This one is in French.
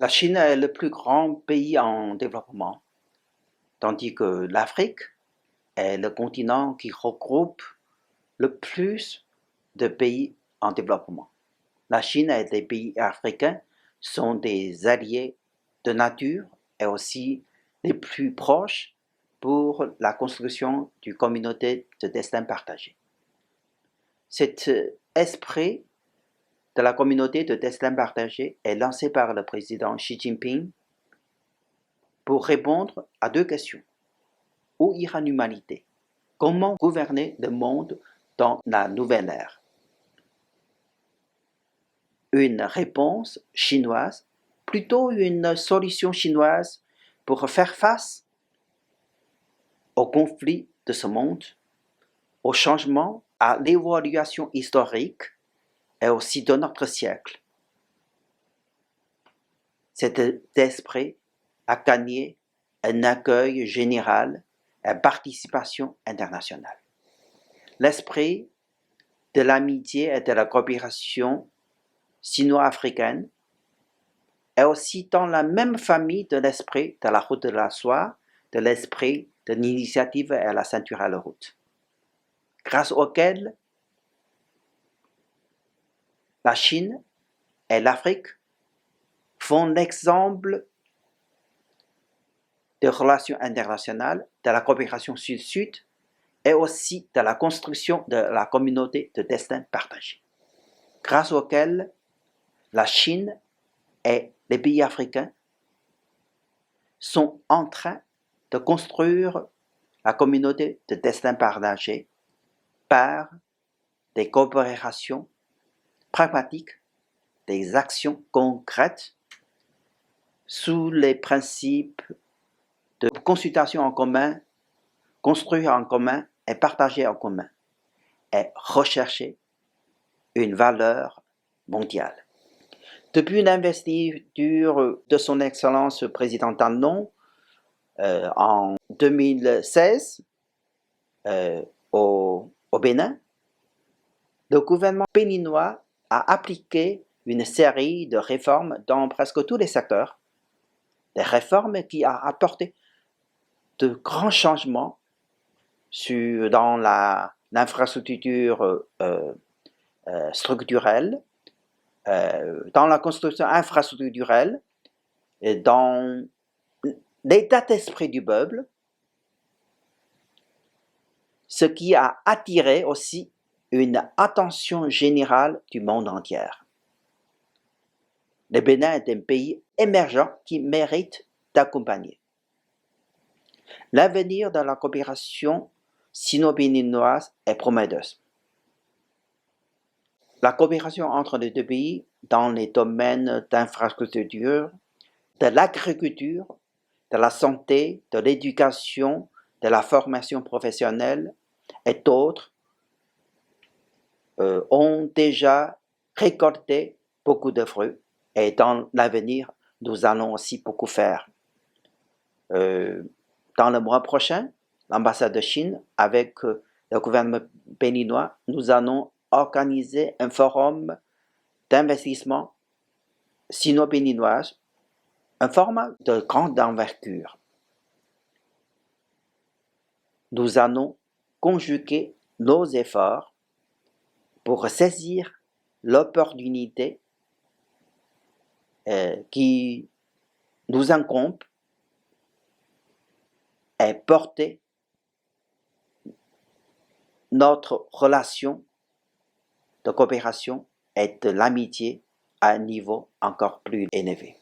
La Chine est le plus grand pays en développement, tandis que l'Afrique est le continent qui regroupe le plus de pays en développement. La Chine et les pays africains sont des alliés de nature et aussi les plus proches pour la construction d'une communauté de destin partagé. Cet esprit de la communauté de destin partagé est lancé par le président Xi Jinping pour répondre à deux questions. Où ira l'humanité? Comment gouverner le monde dans la nouvelle ère? Une réponse chinoise, plutôt une solution chinoise pour faire face aux conflits de ce monde, au changement, à l'évaluation historique et aussi de notre siècle. Cet esprit a gagné un accueil général et participation internationale. L'esprit de l'amitié et de la coopération sino-africaine est aussi dans la même famille de l'esprit de la route de la soie, de l'esprit de l'initiative et la ceinture à la route, grâce auquel la Chine et l'Afrique font l'exemple de relations internationales, de la coopération sud-sud et aussi de la construction de la communauté de destin partagé, grâce auquel la Chine et les pays africains sont en train de construire la communauté de destin partagé par des coopérations pragmatiques, des actions concrètes sous les principes de consultation en commun, construire en commun et partager en commun et rechercher une valeur mondiale. Depuis l'investiture de son Excellence le président Talon en 2016 au Bénin, le gouvernement béninois a appliqué une série de réformes dans presque tous les secteurs, des réformes qui ont apporté de grands changements dans l'infrastructure structurelle, dans la construction infrastructurelle, et dans l'état d'esprit du peuple, ce qui a attiré aussi une attention générale du monde entier. Le Bénin est un pays émergent qui mérite d'accompagner. L'avenir de la coopération sino-béninoise est prometteuse. La coopération entre les deux pays dans les domaines d'infrastructure, de l'agriculture, de la santé, de l'éducation, de la formation professionnelle et d'autres ont déjà récolté beaucoup de fruits et dans l'avenir, nous allons aussi beaucoup faire. Dans le mois prochain, l'ambassade de Chine avec le gouvernement béninois, nous allons organiser un forum d'investissement sino-béninois, un format de grande envergure. Nous allons conjuguer nos efforts pour saisir l'opportunité qui nous incombe et porter notre relation de coopération et de l'amitié à un niveau encore plus élevé.